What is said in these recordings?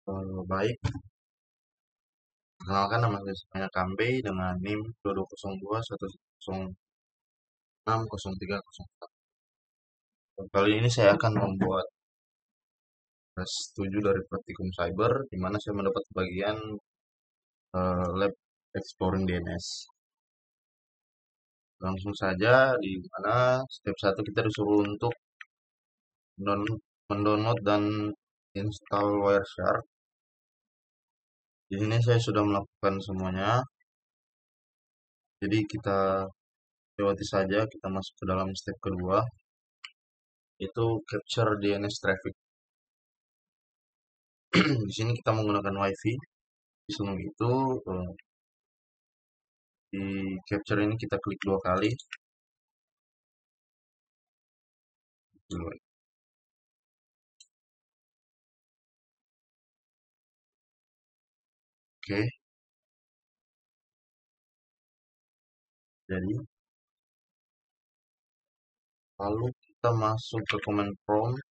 Baik, perkenalkan nama saya Kambe dengan NIM 220211060304. Kali ini saya akan membuat tes 7 dari praktikum cyber, di mana saya mendapat bagian lab exploring DNS. Langsung saja, di mana step 1 kita disuruh untuk mendownload dan install Wireshark. Di sini saya sudah melakukan semuanya. Jadi kita lewati saja, kita masuk ke dalam step kedua, itu capture DNS traffic. Di sini kita menggunakan WiFi. Sebelum itu di capture ini kita klik 2 kali. Oke. Jadi lalu kita masuk ke command prompt.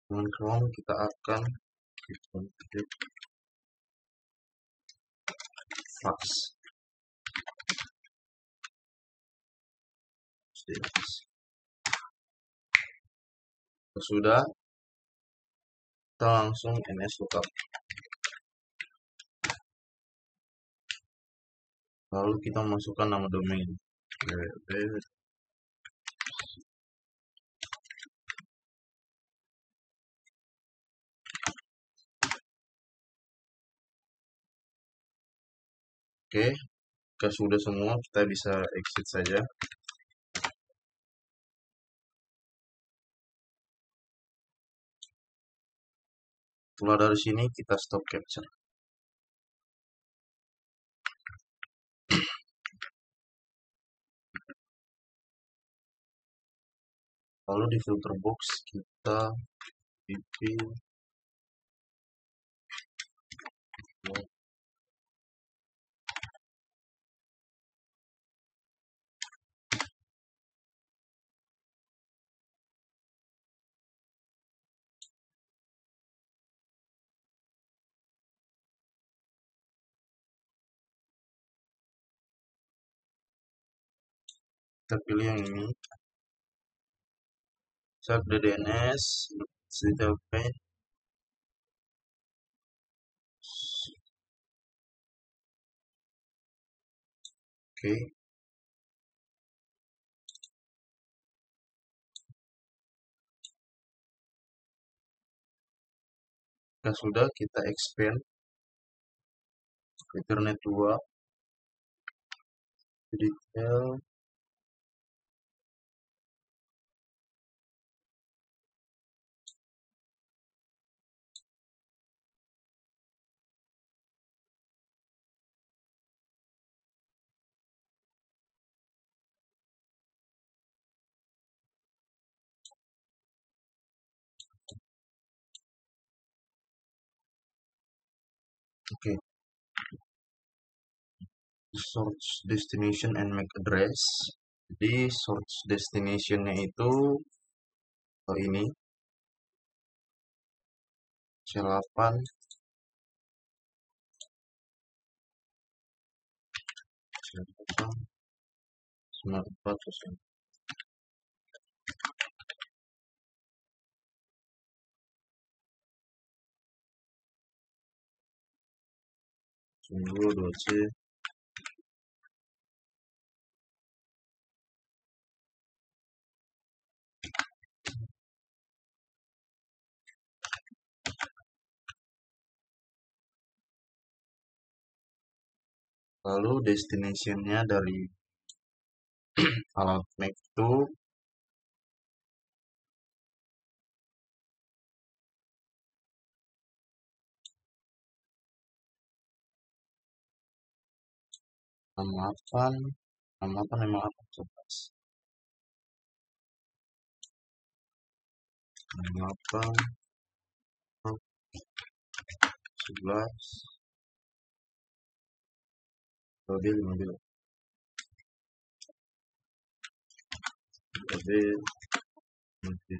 Command prompt kita akan fax. Sudah, kita langsung ns lookup. Lalu kita masukkan nama domain. Oke, jika sudah semua, kita bisa exit saja. Setelah dari sini, kita stop capture. Lalu di filter box kita pilih kita pilih yang ini, set the DNS detail pane. Oke. Jika sudah, kita expand Ethernet 2 detail. Oke. Source destination and MAC address. Jadi source destination-nya itu ini C8 94%. Sungguh 2C. Lalu destination-nya dari alat MAC itu enam delapan 11 lebih 15. Jadi nanti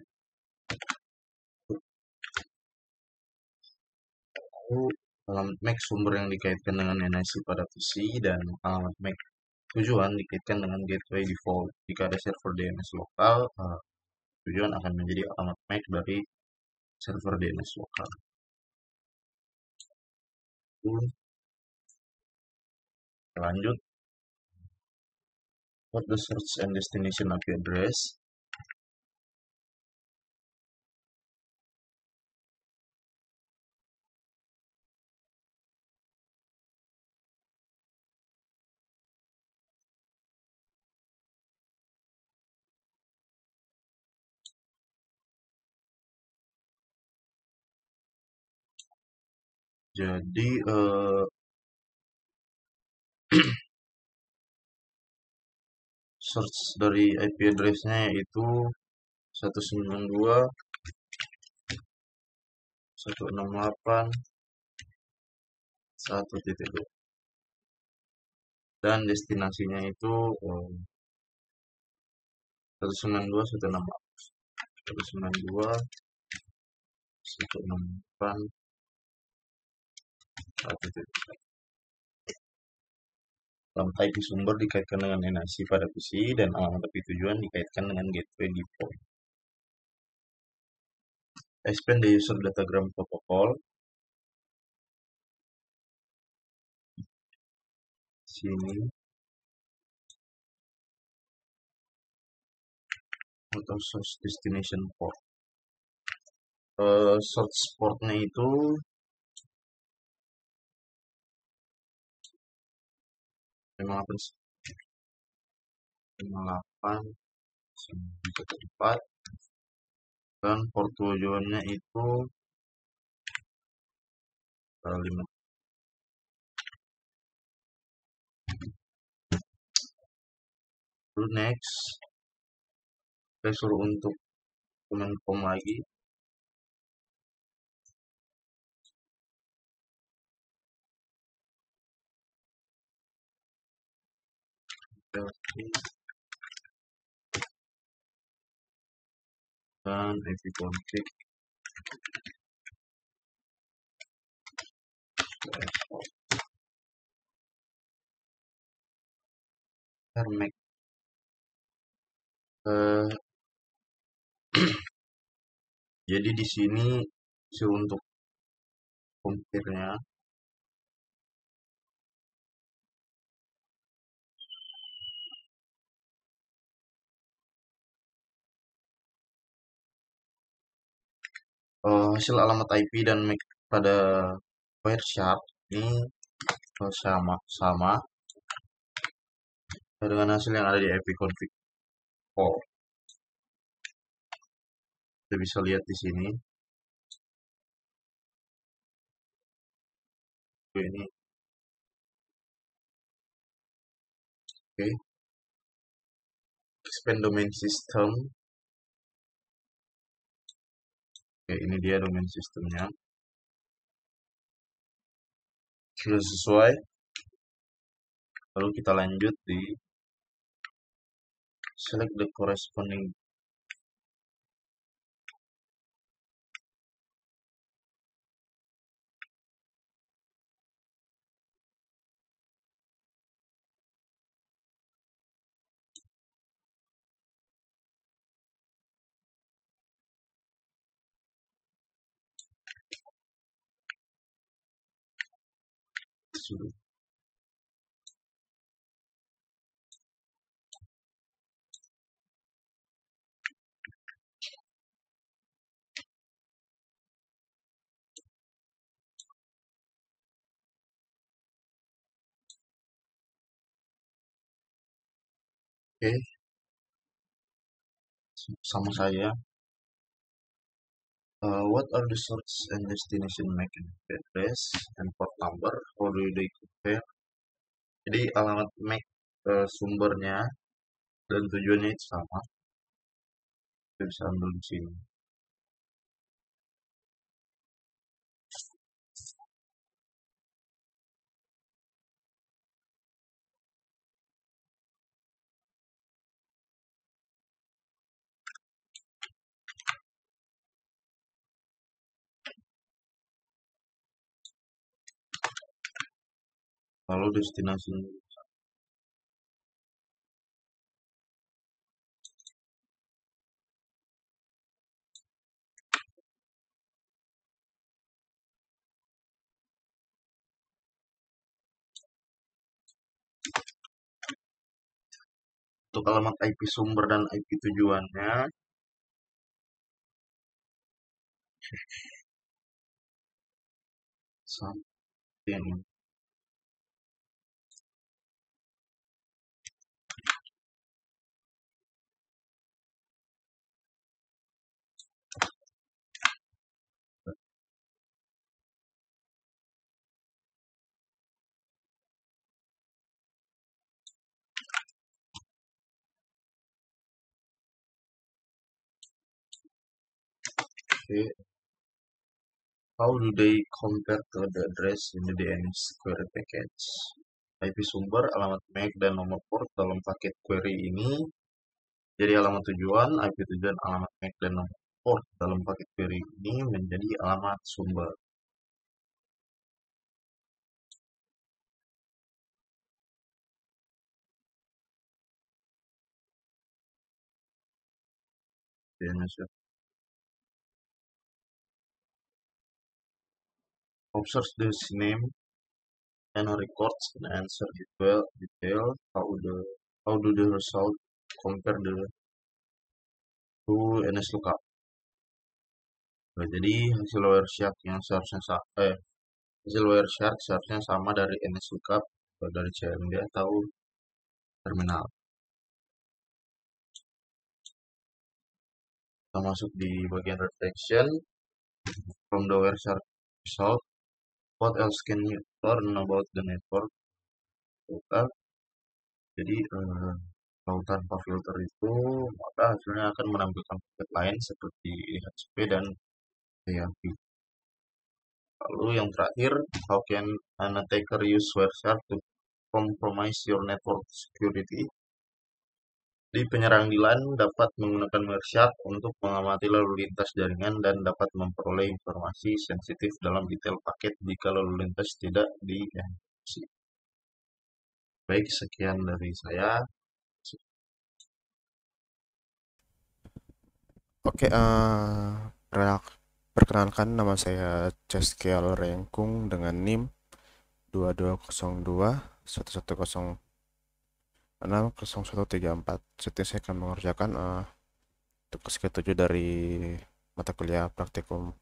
itu alamat MAC sumber yang dikaitkan dengan NIC pada PC dan alamat MAC tujuan dikaitkan dengan gateway default. Jika ada server DNS lokal, tujuan akan menjadi alamat MAC dari server DNS lokal. Lanjut, what the search and destination IP address. Jadi search dari IP address-nya yaitu 192.168.1.2 dan destinasinya itu 192.168.1.2. Alamat IP sumber dikaitkan dengan NIC pada PC dan alamat IP tujuan dikaitkan dengan gateway default. Expand the user datagram protocol. Sini atau source destination port. Search portnya itu memang 58 dan port tujuannya itu 5. Lalu next saya suruh untuk Kemenkom lagi. Dan ipconfig Mac. Jadi di sini untuk compare-nya hasil alamat IP dan MAC pada Wireshark ini sama dengan hasil yang ada di ipconfig. Kita bisa lihat di sini. Ini oke. Expand domain system. Oke, ini dia domain sistemnya. Sudah sesuai. Lalu kita lanjut di select the corresponding sudah. Oke, sama saya. What are the source and destination MAC address and port number? How do they compare? Jadi alamat MAC sumbernya dan tujuannya itu sama. Kita bisa ambil di sini. lalu destinasi. Untuk alamat IP sumber dan IP tujuannya, seperti ini. Okay. How do they compare to the address in the DNS query package? IP sumber, alamat MAC, dan nomor port dalam paket query ini jadi alamat tujuan, IP tujuan, alamat MAC, dan nomor port dalam paket query ini menjadi alamat sumber. DNS. Observe this name and records and answer detail how do the result compare to NS lookup. Nah, jadi hasil Wireshark yang seharusnya hasil Wireshark seharusnya sama dari NS lookup atau dari CMD atau terminal. Kita masuk di bagian reflection from the Wireshark result. What else can you learn about the network? Jadi kalau tanpa filter itu maka hasilnya akan menampilkan paket lain seperti HCP dan PHP. Lalu yang terakhir, how can an attacker use Wireshark to compromise your network security? Di penyerang di LAN dapat menggunakan Wireshark untuk mengamati lalu lintas jaringan dan dapat memperoleh informasi sensitif dalam detail paket jika lalu lintas tidak dienkripsi. Baik, sekian dari saya. Oke, perkenalkan nama saya Ceskiel Rengkung dengan NIM 2202 11060134. Seperti saya akan mengerjakan tugas ke-7 dari mata kuliah praktikum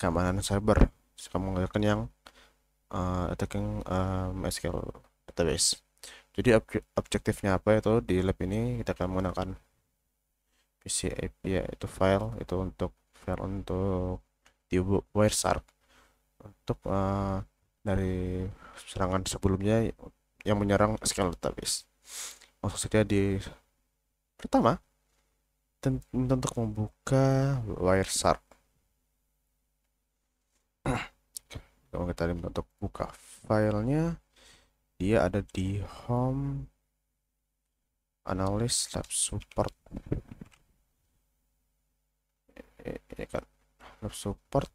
keamanan cyber. Saya akan mengerjakan yang attacking MySQL database. Jadi objektifnya apa itu di lab ini kita akan menggunakan PCAP, yaitu file untuk di Wireshark untuk dari serangan sebelumnya yang menyerang SQL database. Langsung saja di pertama untuk membuka Wireshark. Kalau kita untuk buka filenya, dia ada di home analyst lab support. Ini kan lab support,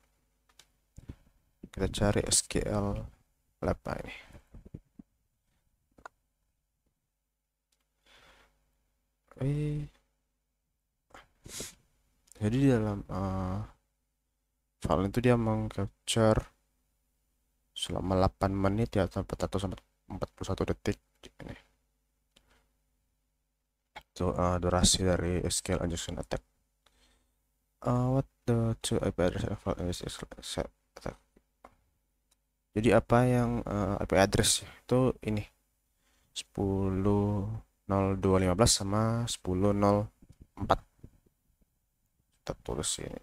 kita cari SQL lab ini. Jadi di dalam file itu dia mengcapture selama 8 menit ya, sampai 41 detik ini. Itu durasi dari SQL injection attack. What the two IP address set attack. Jadi apa yang IP address itu ini 10.02.15 sama 10.04. Kita tulis ini.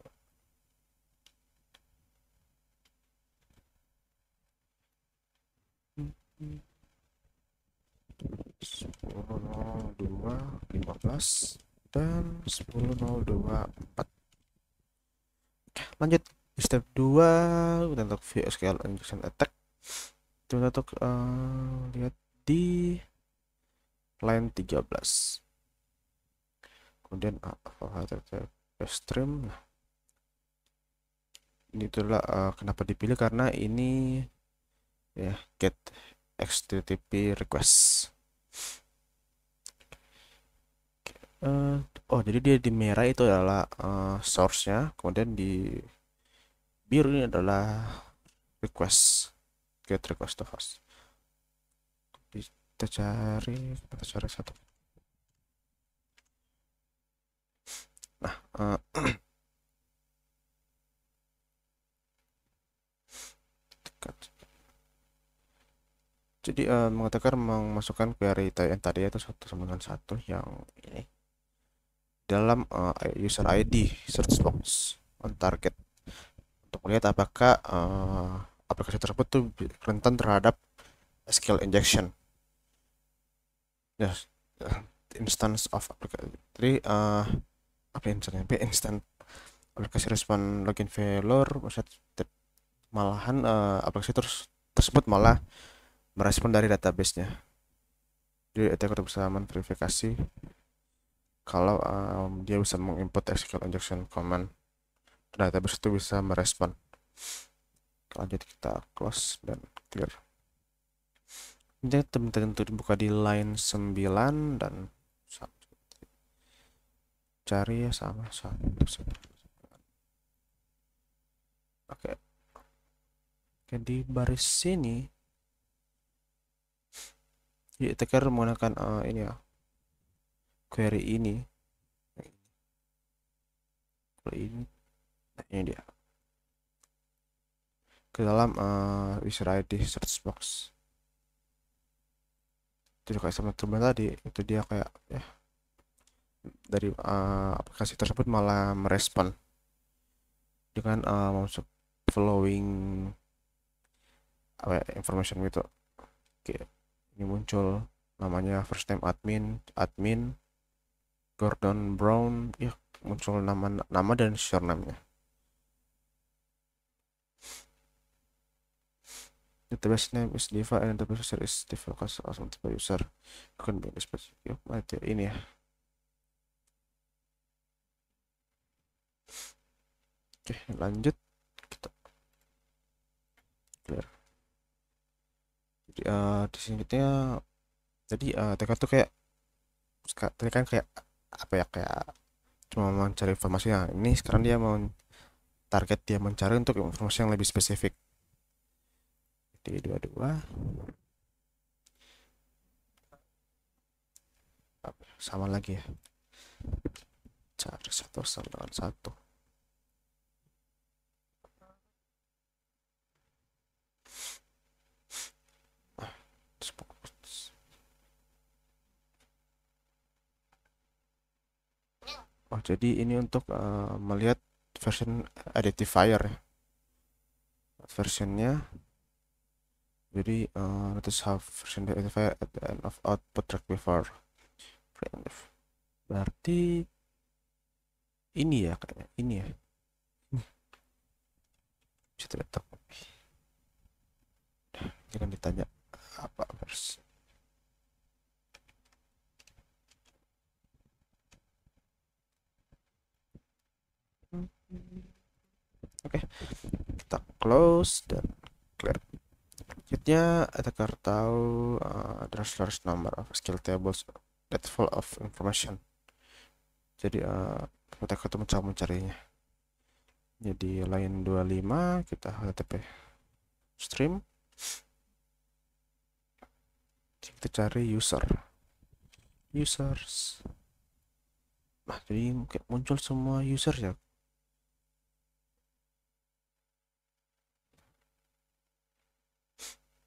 Sepuluh nol dua lima belas dan 10.02.4. Lanjut step 2 untuk view SQL injection attack. Kita untuk lihat di line 13. Kemudian HTTP stream. Nah, ini itulah kenapa dipilih, karena ini ya get HTTP request. Eh, oh, jadi dia di merah itu adalah source-nya, kemudian di biru ini adalah request, get request to host. Kita cari satu. Nah, jadi mengatakan memasukkan query yang tadi itu satu sama dengan satu yang ini dalam user ID search box on target untuk melihat apakah aplikasi tersebut tuh rentan terhadap SQL injection. Yes, instance of aplikasi. Jadi apa instant aplikasi respon login failure, maksudnya malahan aplikasi tersebut malah merespon dari database-nya. Jadi attacker bisa memverifikasi kalau dia bisa menginput SQL injection command, database itu bisa merespon. Lanjut, kita close dan clear. Ini tentu dibuka di line 9 dan cari ya sama satu. Oke. Oke, di baris sini jadi attacker menggunakan ini ya, query ini. Ini dia ke dalam user ID search box. Jadi kayak sama teman tadi, itu dia kayak ya dari aplikasi tersebut malah merespon dengan masuk following apa ya, information gitu. Oke, ini muncul namanya first name admin Gordon Brown, ya muncul nama dan username-nya. Database name is diva and database user is diva because multiple user can be specific. Ini ya. Oke, lanjut kita clear. Jadi di sini kita jadi TK tuh kayak tadi kan kayak apa ya, kayak cuma mencari informasi. Nah, ini sekarang dia mau target, dia mencari untuk informasi yang lebih spesifik. Jadi 22 sama lagi ya, cari satu sama dengan satu. Oh, jadi ini untuk melihat version identifier ya, versionnya. Jadi notice how version identifier at the end of output track before printf. Berarti ini ya, kayaknya ini ya, bisa terletak. Jangan ditanya apa versi. Oke, kita close dan clear. Selanjutnya attacker tahu there's large number of skill tables that full of information. Jadi attacker itu mencoba mencarinya. Jadi line 25 kita http stream, kita cari users. Nah, jadi muncul semua user ya.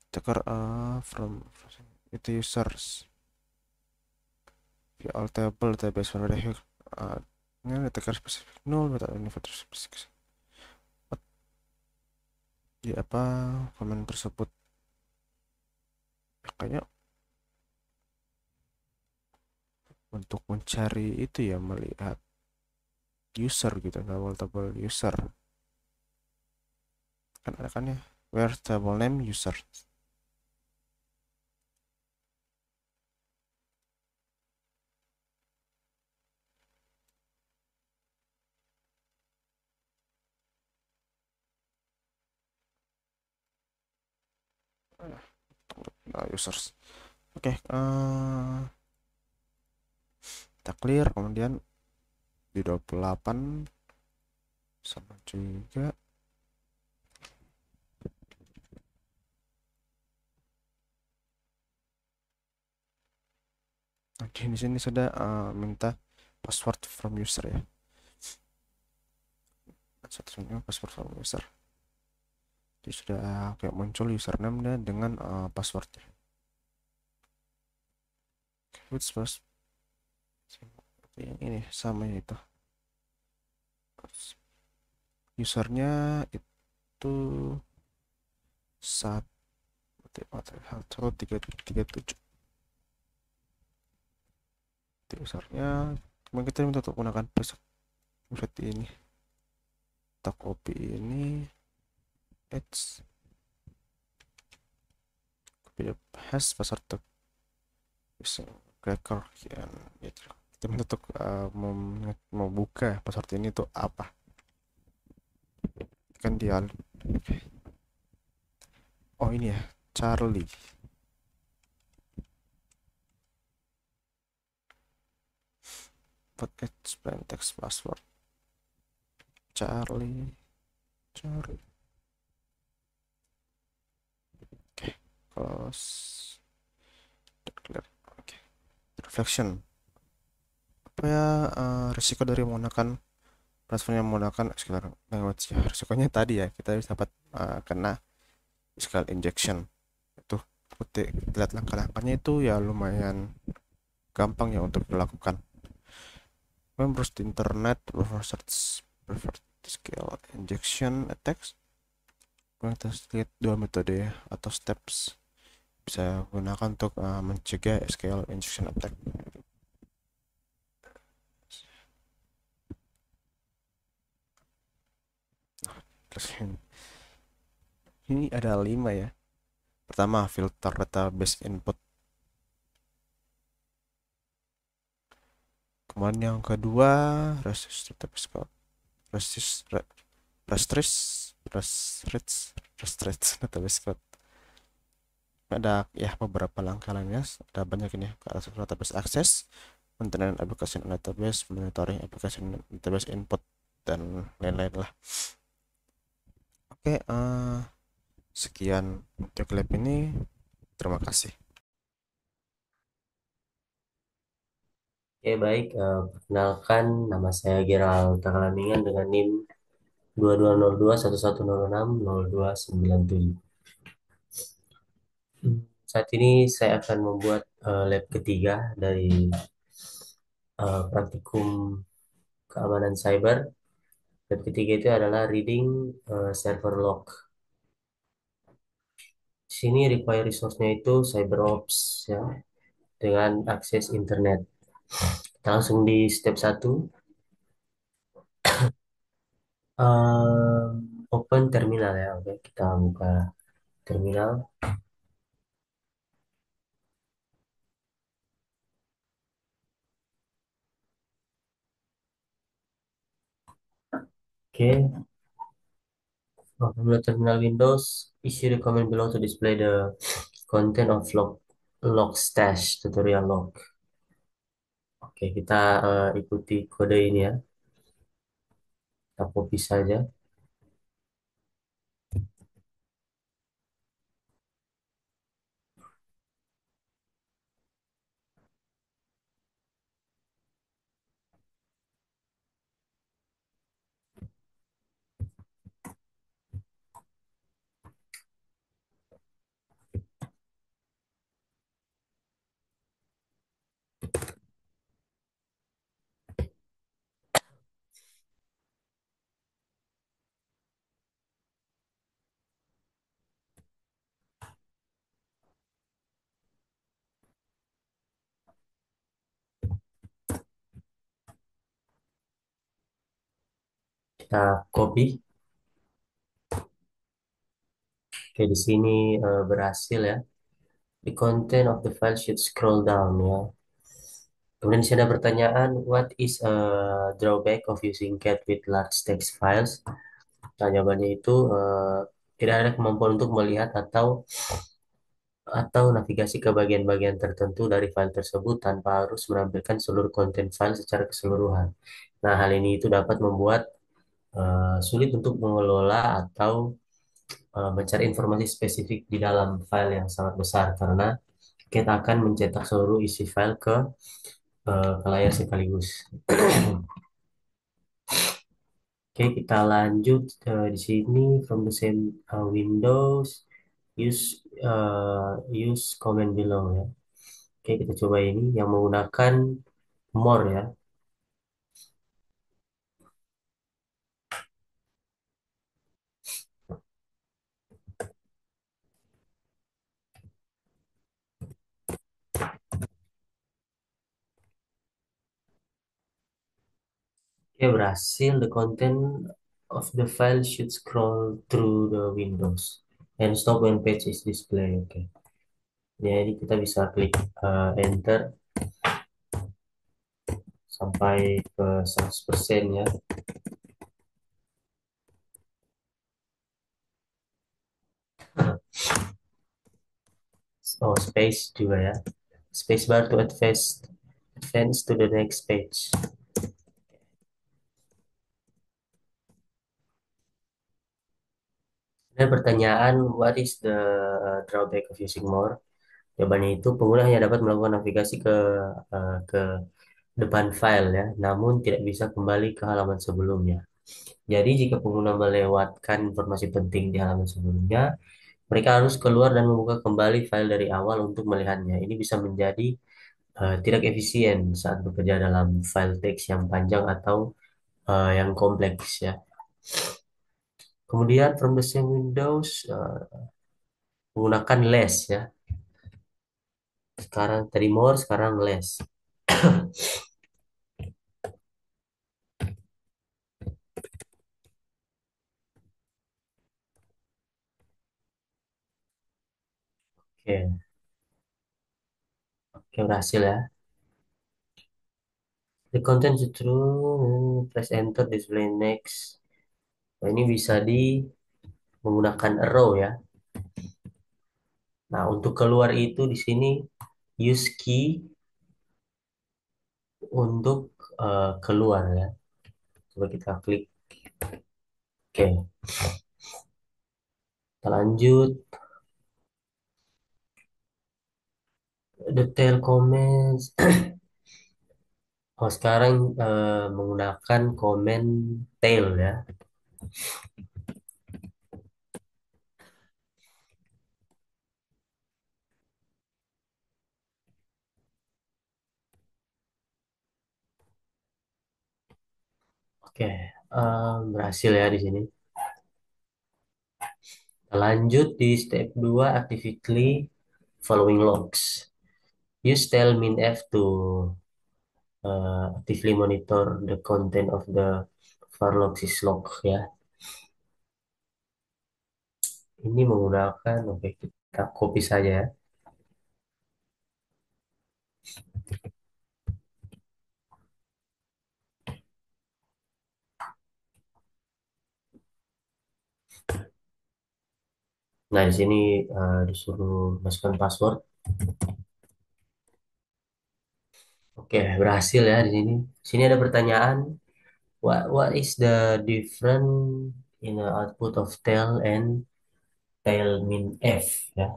Attacker from itu users via all table database for the ini attacker specific null but ini specific. Di apa komen tersebut kayaknya untuk mencari itu ya, melihat user gitu, table user kan ada kan ya, where table name user. users. Oke, kita clear. Kemudian di 28 sama juga. Oke, di sini sudah minta password from user ya. Password from user. Jadi sudah kayak muncul username dan dengan passwordnya. Which was yang ini sama itu. Usernya itu 1337. Usernya kemudian kita minta untuk menggunakan password ini. Kita copy ini, H copy the hash password untuk cracker ya, kita minta untuk mau buka password ini tuh apa kan dia. Oh ini ya, Charlie. Put explain text password Charlie. Oke, close, clear. Oke, reflection. Apa ya risiko dari menggunakan platform yang menggunakan SQL language ya? Risikonya tadi ya, kita bisa dapat kena SQL injection. Itu lihat langkah-langkahnya itu ya lumayan gampang ya untuk dilakukan. Members di internet prefer SQL injection attacks. Kita lihat dua metode ya, atau steps bisa gunakan untuk mencegah SQL injection attack. Terus ini ada 5 ya. Pertama, filter database input. Kemudian yang kedua, restrict database code. Restrict database code. Ada ya beberapa langkah lainnya, ada banyak ini. Database access, maintenance application database, monitoring application database input, dan lain-lain lah. Oke, sekian untuk lab ini. Terima kasih. Oke, baik. Perkenalkan, nama saya Gerald Takalamingan dengan NIM 220211060297. Saat ini saya akan membuat lab ketiga dari praktikum keamanan cyber. Lab ketiga itu adalah reading server log. Di sini require resource-nya itu CyberOps ya, dengan akses internet. Kita langsung di step 1. Open terminal ya. Oke, kita buka terminal. Oke, from the terminal windows, issue the comment below to display the content of log stash tutorial log. Oke, kita ikuti kode ini ya. Kita copy saja. Kita copy. Oke, di sini berhasil ya. The content of the file should scroll down ya. Kemudian di sini ada pertanyaan, what is a drawback of using cat with large text files? Nah, jawabannya itu tidak ada kemampuan untuk melihat atau atau navigasi ke bagian-bagian tertentu dari file tersebut tanpa harus menampilkan seluruh konten file secara keseluruhan. Nah, hal ini itu dapat membuat sulit untuk mengelola atau mencari informasi spesifik di dalam file yang sangat besar karena kita akan mencetak seluruh isi file ke layar sekaligus. Oke, kita lanjut di sini from the same Windows use use comment below ya. Oke, kita coba ini yang menggunakan more ya. Oke, berhasil. The content of the file should scroll through the windows and stop when page is displayed. Oke. Jadi kita bisa klik enter sampai ke 100% ya. Oh, space juga ya. Space bar to advance to the next page. Dan pertanyaan, what is the drawback of using more? Jawabannya itu pengguna hanya dapat melakukan navigasi ke depan file ya, namun tidak bisa kembali ke halaman sebelumnya. Jadi jika pengguna melewatkan informasi penting di halaman sebelumnya, mereka harus keluar dan membuka kembali file dari awal untuk melihatnya. Ini bisa menjadi tidak efisien saat bekerja dalam file teks yang panjang atau yang kompleks ya. Kemudian from the same Windows menggunakan less ya. Sekarang tadi more, sekarang less. Oke, oke berhasil ya. The content is true, press enter, display next. Nah, ini bisa menggunakan arrow ya. Nah, untuk keluar itu di sini use key untuk keluar ya. Coba kita klik. Oke, kita lanjut. Detail comments. Oh, sekarang menggunakan comment tail ya. Oke, berhasil ya di sini. Lanjut di step 2 actively following logs. Use tell min f to actively monitor the content of the var logs is log ya. Ini menggunakan, oke kita copy saja ya. Nah, di sini disuruh masukkan password. Oke, berhasil ya di sini. Sini ada pertanyaan, what is the difference in the output of tail and tail min f ya.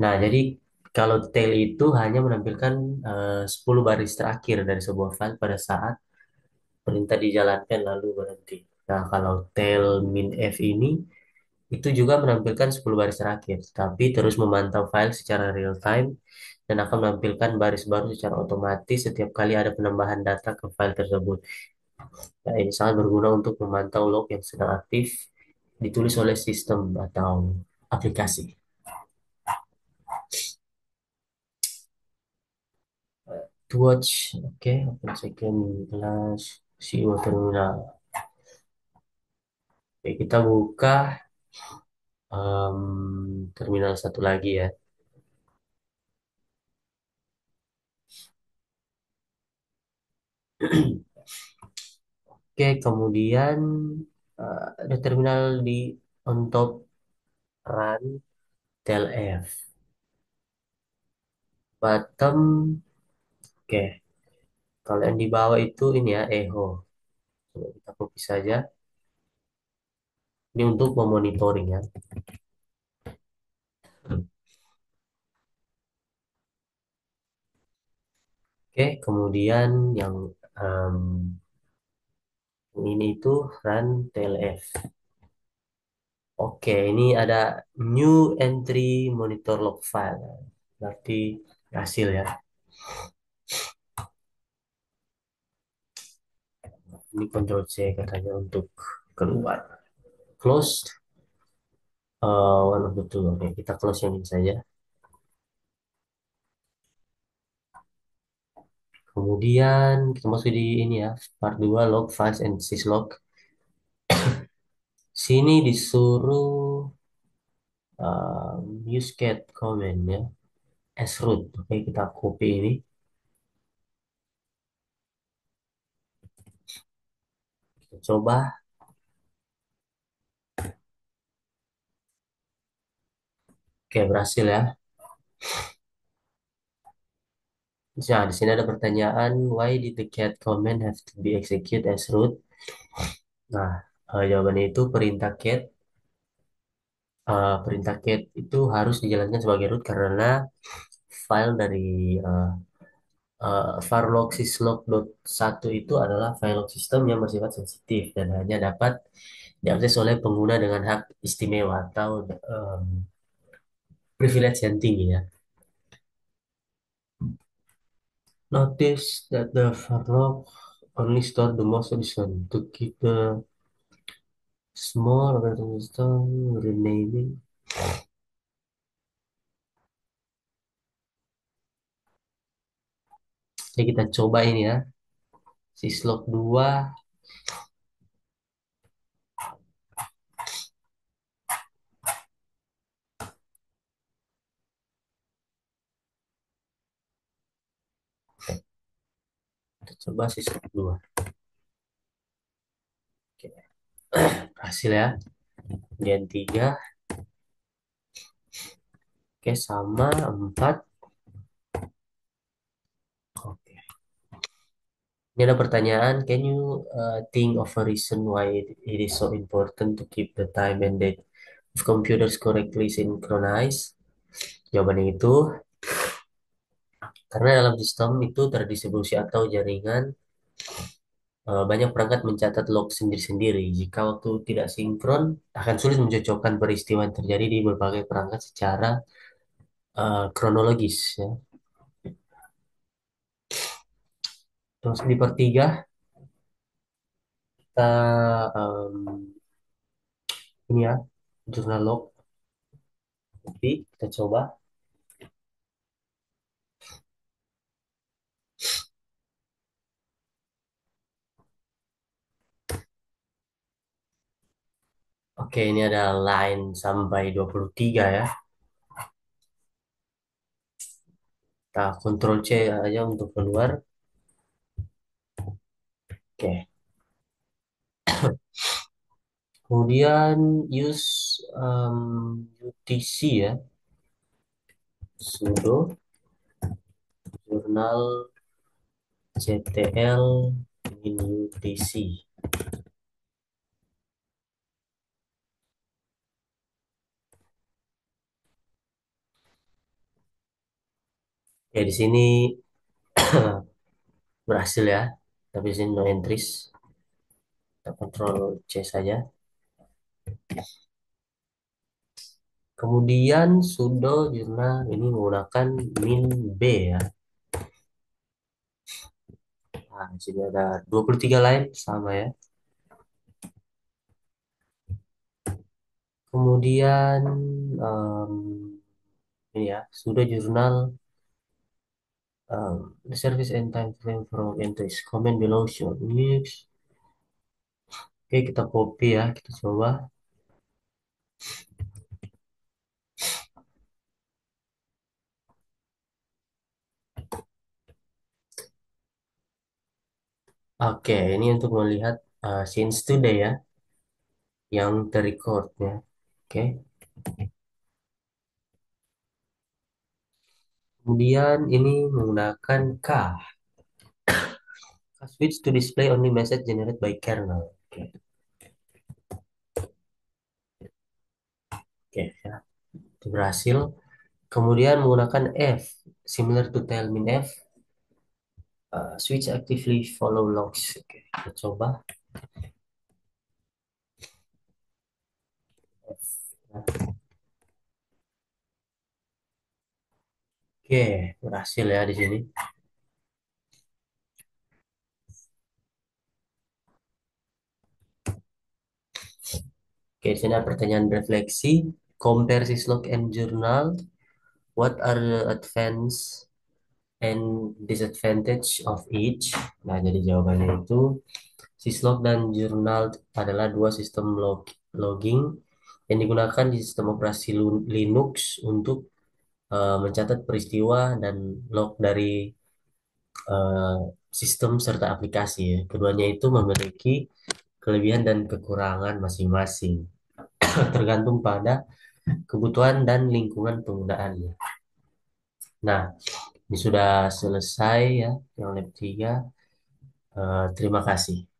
Nah, jadi kalau tail itu hanya menampilkan 10 baris terakhir dari sebuah file pada saat perintah dijalankan lalu berhenti. Nah, kalau tail min f ini itu juga menampilkan 10 baris terakhir, tapi terus memantau file secara real time dan akan menampilkan baris baru secara otomatis setiap kali ada penambahan data ke file tersebut. Nah, ini sangat berguna untuk memantau log yang sedang aktif ditulis oleh sistem atau aplikasi. To watch, oke, open second class, CEO terminal. Oke, kita buka terminal satu lagi ya. Oke, kemudian ada terminal di on top run TLF. Bottom, oke. Kalau yang di bawah itu ini ya, echo. Coba kita copy saja. Ini untuk memonitoring ya. Oke, kemudian yang em, ini itu run TLF. Oke, ini ada new entry monitor log file. Berarti hasil ya. Ini Ctrl C katanya untuk keluar. Close. One of the two. Oke, kita close yang ini saja. Kemudian kita masuk di ini ya, part 2 log files and syslog. Sini disuruh use cat command ya, as root. Oke, kita copy ini. Kita coba. Oke, berhasil ya. Nah, di sini ada pertanyaan, why did the cat command have to be executed as root? Nah, jawabannya itu perintah cat itu harus dijalankan sebagai root karena file dari uh, varlog syslog.1 itu adalah file log system yang bersifat sensitif dan hanya dapat diakses oleh pengguna dengan hak istimewa atau privilege yang tinggi ya. Notice that the varlog only store the most recent to keep the small operating system renaming. Jadi kita coba ini ya. Syslog 2 kita coba Syslog 2. Oke. Hasil ya. Gen 3. Oke, sama 4. Oke. Ini ada pertanyaan, can you think of a reason why it is so important to keep the time and date of computers correctly synchronized? Jawabannya itu, karena dalam sistem itu terdistribusi atau jaringan, banyak perangkat mencatat log sendiri-sendiri. Jika waktu tidak sinkron, akan sulit mencocokkan peristiwa yang terjadi di berbagai perangkat secara kronologis. Ya. Terus di part 3, kita ini ya, jurnal log. Tapi kita coba. Oke, ini ada line sampai 23 ya. Kita Ctrl C aja untuk keluar. Oke. Kemudian use UTC ya. Sudo jurnal CTL in UTC. Ya, di sini berhasil ya. Tapi di sini no entries. Kita Ctrl C saja. Kemudian sudo jurnal ini menggunakan min B ya. Nah, di sini ada 23 line sama ya. Kemudian em, ini ya, sudo jurnal the service and time frame from entries. Comment below show news. Oke, kita copy ya, kita coba. Oke, ini untuk melihat since today ya, yang terrecord ya. Oke, Kemudian ini menggunakan K. K switch to display only message generated by kernel. Oke, oke ya, itu berhasil. Kemudian menggunakan F, similar to telmin F, switch actively follow logs. Oke, kita coba. F. Oke, berhasil ya di sini. Oke, di sini ada pertanyaan refleksi. Compare syslog and journal. What are the advantage and disadvantage of each? Nah, jadi jawabannya itu syslog dan journal adalah dua sistem logging yang digunakan di sistem operasi Linux untuk mencatat peristiwa dan log dari eh, sistem serta aplikasi ya. Keduanya itu memiliki kelebihan dan kekurangan masing-masing, tergantung pada kebutuhan dan lingkungan penggunaannya. Nah, ini sudah selesai ya yang lab 3. Terima kasih.